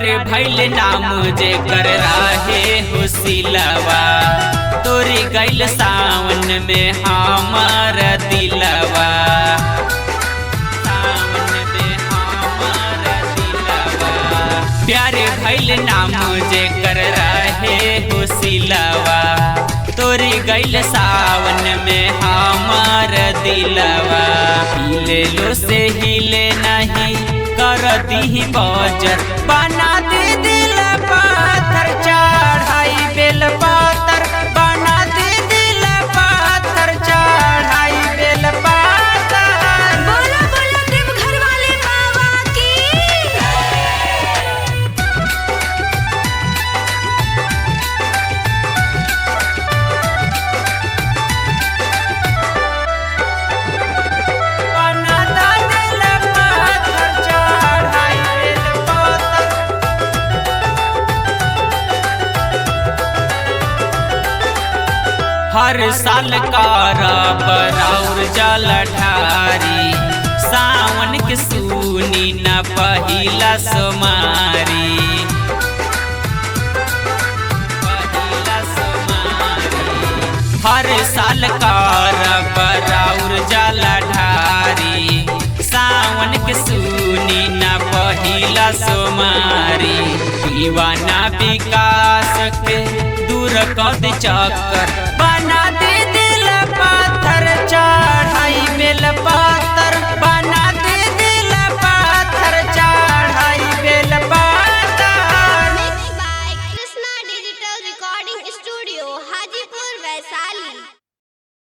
प्यारे भैल नाम जे कर रहे हो सिलवा तोरी गैल सावन में हमार दिलवा सावन में हमार दिलवा प्यारे भैल नाम जे कर रहे हो सिलवा तोरी गैल सावन में हमार दिलवा हिले लो से हिले नहीं करती ही बजर बना दे दिल पाथर चढ़ाई बेल पाथर बना दे दिल पाथर चढ़ाई बेल पाथर। बोलो बोलो देव घर वाले बाबा की। हर साल करब और जल ढारी सावन के सुनी न पहिला सोमारी हर साल करब और जल ढारी सावन के सुनी न पहिला सोमारी दीवाना विकास के दूर कद चक्कर